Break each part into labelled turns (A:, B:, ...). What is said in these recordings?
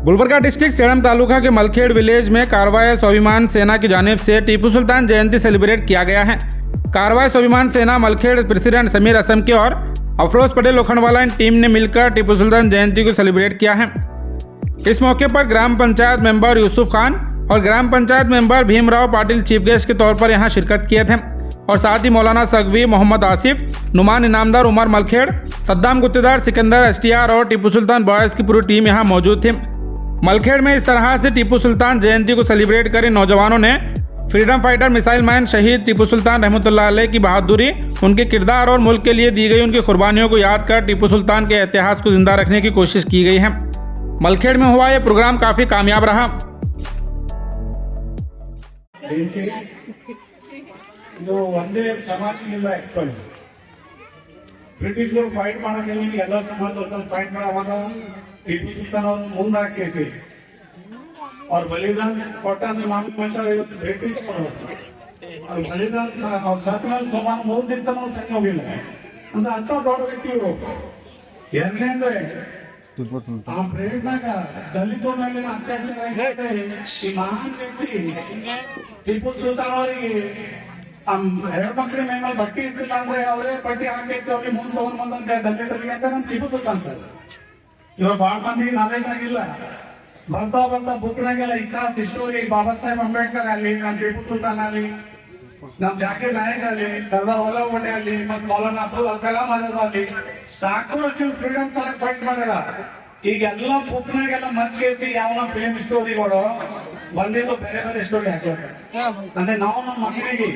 A: Gulbarga district sedum taluka के Malkhed village में कार्रवाई स्वाभिमान सेना की जानिब से टीपू सुल्तान जयंती सेलिब्रेट किया गया है। कार्रवाई स्वाभिमान सेना मलखेड़ प्रेसिडेंट समीर असम के और अफरोज पटेल लोखंडवाला इन टीम ने मिलकर टीपू सुल्तान जयंती को सेलिब्रेट किया है। इस मौके पर ग्राम पंचायत मेंबर यूसुफ खान और ग्राम panchayat member Bhimrao Patil chief guest के तौर पर यहां शिरकत किए थे और साथ ही मौलाना सगवी, मोहम्मद आसिफ, नुमान इनामदार, उमर मलखेड़, सद्दाम गुत्तेदार, सिकंदर एसटीआर और टीपू सुल्तान बॉयज़ की पूरी टीम यहां मौजूद थी। मलखेड़ में इस तरह से टीपू सुल्तान जयंती को सेलिब्रेट कर नौजवानों ने फ्रीडम फाइटर मिसाइल मैन शहीद टीपू सुल्तान रहमतुल्लाह अलैह की बहादुरी, उनके किरदार और मुल्क के लिए दी गई उनकी कुर्बानियों को याद कर टीपू सुल्तान के इतिहास को जिंदा रखने की कोशिश की गई है। मलखेड़ में हुआ यह प्रोग्राम काफ़ी कामयाब रहा।
B: ಇದು ಒಂದೇ ಸಮಾಜದಿಂದ ಆಕ್ಚುಲಿ ಬ್ರಿಟಿಷರು ಫೈಟ್ ಮಾಡೋದಿಲ್ಲ, ಎಲ್ಲ ಸಮಾಜ ಫೈಟ್ ಮಾಡುವಾಗ ಟಿಪ್ಪು ಸುಲ್ತಾನ್ ಅವರು ಮುಂದಾಕೇಸಿ और बलिदान कोटा से मांग पहुंचा ब्रिटिश और बलिदान और सत्य समान मूल दिवस ನಾವು ಸಣ್ಣ ಹೋಗಿಲ್ಲ ಅಂತ ಅಂತ ದೊಡ್ಡ ವ್ಯಕ್ತಿ ಇವರು ಎರಡನೇಂದ್ರೆ ಆ ಪ್ರೇರಣಾಗ ದಲಿತರ ಮೇಲಿನ ಅತ್ಯಾಚಾರ ಆಗಿದೆ। ಈ ಮಹಾನ್ ವ್ಯಕ್ತಿ ಟಿಪ್ಪು ಸುಲ್ತಾನ್ ಅವರಿಗೆ ಹೆಣ್ಮಕ್ಳ ಮೇಲೆ ಬಟ್ಟೆ ಇರ್ತಿಲ್ಲ ಅಂದ್ರೆ ಅವರೇ ಬಟ್ಟೆ ಹಾಕೇಸಿ ಅವ್ರಿಗೆ ಮುಂದೆ ತಗೊಂಡ್ ಬಂದಂತೆ ದಲಿತರಿಗೆ ಅಂತ ನಮ್ ಟಿಪ್ಪು ಸುಲ್ತಾನ್ ಸರ್ ಇವಾಗ ಬಹಳ ಮಂದಿ ನಾಲೆಜ್ ಆಗಿಲ್ಲ। ಬರ್ತಾ ಬರ್ತಾ ಬುಕ್ನಾಗೆಲ್ಲ ಇತಿಹಾಸ ಹಿಸ್ಟೋರಿ ಬಾಬಾ ಸಾಹೇಬ್ ಅಂಬೇಡ್ಕರ್ ಅಲ್ಲಿ, ನಮ್ ಟಿಪ್ಪು ಸುಲ್ತಾನ್ ಅಲ್ಲಿ, ನಮ್ ಜಾಕಿರ್ ನಾಯಕ್ ಅಲ್ಲಿ, ಸರ್ದಾರ್ ವಲ್ಲಭ ಪಟೇಲ್ ಅಲ್ಲಿ, ಮತ್ ಮೌಲಾನಾ ಅಬ್ದುಲ್ ಕಲಾಂ ಆಜಾದ್ ಅಲ್ಲಿ ಸಾಕಷ್ಟು ಫ್ರೀಡಮ್ ತರ ಫೈಟ್ ಮಾಡ್ಯಾರ। ಈಗೆಲ್ಲ ಬುಕ್ನಾಗೆಲ್ಲ ಮಚ್ಕೇಸಿ ಯಾವ ಫಿಲ್ಮ್ ಸ್ಟೋರಿಗಳು ಬಂದಿದ್ದು ಬೇರೆ ಬೇರೆ ಸ್ಟೋರಿ ಹಾಕ್ತಾರೆ। ಅಂದ್ರೆ ನಾವು ನಮ್ಮ ಮಕ್ಕಳಿಗೆ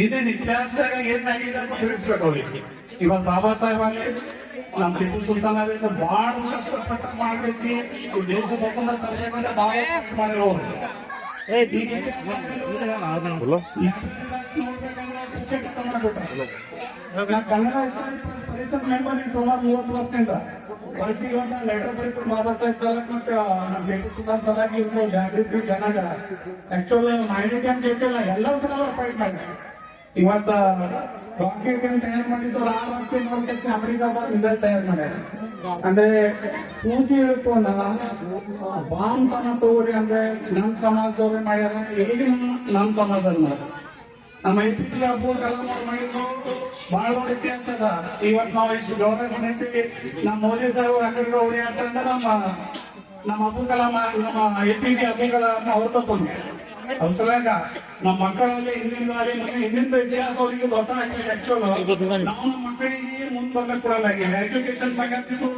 B: ಇದೇನ್ ಇತಿಹಾಸದಾಗ ಏನಾಗಿದೆ ಅಂತ ತಿಳಿಸ್ಬೇಕು ಅವ್ರಿಗೆ। ಇವಾಗ ಬಾಬಾ ಸಾಹೇಬ್ ಅಲ್ಲಿ, ನಮ್ ಟಿಪ್ಪು ಸುಲ್ತಾನ್ ಅಲ್ಲಿ ಬಹಳ ಕಷ್ಟಪಟ್ಟ ಮಾಡ್ಬೇಕು, ದೇಶ ಸ್ವತಂತ್ರ ತರಬೇಕಂದ್ರೆ ಬಹಳ ಕಷ್ಟ ಮಾಡಿರೋರು। ಕನ್ನಡ ಪರಿಸರ ಮೆಂಬರ್ ಸುಮಾರು 30 ವರ್ಷದಿಂದ ವರ್ಷಿಗೊಂದು ಲೆಟರ್ ಬರೀತು ಬಾಬಾ ಸಾಹೇಬ್ ಸಲಕ್ ಮತ್ತೆ ನಮ್ ಟಿಪ್ಪು ಸುಲ್ತಾನ್ ಸಲಾಗಿ ಇವ್ರು ಜಾಗೃತಿ ಜನಾಗ ಆಕ್ಚುಲಿ ಮೈನಿಕನ್ ಕೇಸಲ್ಲ ಎಲ್ಲರೂ ಸಲ ಫೈಟ್ ಮಾಡಿದ್ರು। ಇವತ್ತ ರಾಕೆಟ್ ಏನ್ ತಯಾರು ಮಾಡಿದ್ದು ರಾಕೆಟ್ ನೋಡ್ಕೇಸಿ ಅಮೆರಿಕಾದ ಮಿಸೈಲ್ ತಯಾರು ಮಾಡ್ಯಾರ। ಅಂದ್ರೆ ಸೂಜಿ ಇಳ್ಕೊಂಡ ಬಾಂಬ್ ತನ ತಗೋರಿ ಅಂದ್ರೆ ನಮ್ ಸಮಾಜದವ್ರೆ ಮಾಡ್ಯಾರ, ಈಗಿನ ನಮ್ ಸಮಾಜದಲ್ಲಿ ಮಾಡ್ಯಾರ। ನಮ್ಮ ಐಪಿಟಿ ಅಬ್ದುಲ್ ಕಲಾಂ ಅವ್ರು ಮಾಡಿದ್ರು ಬಹಳ ದೊಡ್ಡ ಇತಿಹಾಸ ಅದ। ಇವತ್ತು ನಾವು ಇಷ್ಟು ಗೌರವ ಮಾಡಿರ್ತೀವಿ, ನಮ್ಮ ಮೋದಿ ಸಾಹೇಬ್ ಆ ಕಡೆ ಹೊಡಿ ಅಂತಂದ್ರೆ ನಮ್ಮ ಅಬ್ದುಲ್ ಕಲಾಂ, ನಮ್ಮ ಐಪಿಟಿ ಅಬ್ದುಲ್ ಕಲಾಂ ಅವ್ರು ತಗೊಂಡ್ರೆ ಅವ್ರ ಸಲಾಗ ನಮ್ಮ ಮಕ್ಕಳಲ್ಲಿ ಹಿಂದಿನ ಇತಿಹಾಸ ಅವರಿಗೆ ಗೊತ್ತಾಗ್ತದೆ। ಆಕ್ಚುಲ್ ನಾವು ನಮ್ಮ ಮಕ್ಕಳಿಗೆ ಮುಂದೆ ಬರ್ಲಿಕ್ಕೆ ಕೊಡಲಾಗಿದೆ, ಎಜುಕೇಶನ್ ಸಂಗತಿತ್ತು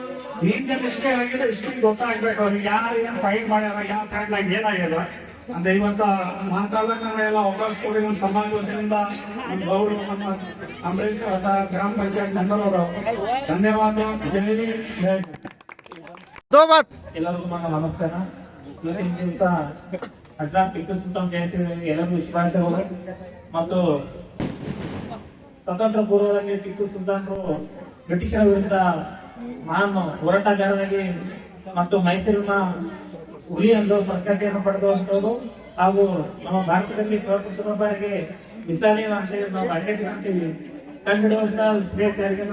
B: ಹಿಂದೆ ಇಷ್ಟೇ ಆಗಿದೆ, ಇಷ್ಟೇ ಗೊತ್ತಾಗ್ಬೇಕು ಅವ್ರಿಗೆ ಯಾರು ಏನ್ ಫೈಟ್ ಮಾಡ್ಯಾರ, ಯಾವ ಫ್ಯಾಟ್ನಾಗ ಏನಾಗ್ಯದ ಅಂತ ಇವತ್ತ ಮಾತಾಡಕ್ ನಾವೆಲ್ಲ ಅವಕಾಶ ಕೊಡಿ। ನಮ್ಮ ಸಮಾಜ ವತಿಯಿಂದ ನಮ್ಮ ಗೌರವ ನಮ್ಮ ಅಂಬರೀಶ್ ಹೊಸ ಗ್ರಾಮ ಪಂಚಾಯತ್ ಮೆಂಬರ್ ಅವರು ಧನ್ಯವಾದ। ಎಲ್ಲರಿಗೂ ನಮಸ್ಕಾರ। ಇವತ್ತಿನ ದಿವಸ ಹಜಾರ್ ಟಿಪ್ಪು ಸುಲ್ತಾನ್ ಜಯಂತಿ ಎಲ್ಲರಿಗೂ ಶುಭಾಶಯಗಳು ಮತ್ತು ಸ್ವತಂತ್ರ ಪೂರ್ವದಲ್ಲಿ ಟಿಪ್ಪು ಸುಲ್ತಾನ್ರು ಬ್ರಿಟಿಷರ ವಿರುದ್ಧ ಮಹಾನ್ ಹೋರಾಟಗಾರರಾಗಿ ಮತ್ತು ಮೈಸೂರಿನ ಹುಲಿ ಎಂದು ಪ್ರಖ್ಯಾತಿಯನ್ನು ಪಡೆದುವಂತವರು ಹಾಗೂ ನಮ್ಮ ಭಾರತದಲ್ಲಿ ಪ್ರಪ್ರಥಮ ಬಾರಿಗೆ ಮಿಸಾಲಿ ಭಾಷೆಯನ್ನು ನಾವು ಐಡೆಂಟಿ ಅಂತೀವಿ ಕಂಡುಹಿಡುವಂತ ಸ್ಪೇಸ್ ಯಾರಿಗೆ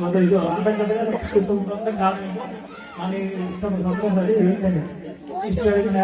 B: ಮತ್ತು ಇದು ಅಂಬೇಡ್ಕರ್ ನಾನು ಸಂತೋಷದಲ್ಲಿ ಹೇಳ್ತೇನೆ। ಇಷ್ಟು ಹೇಳಿದ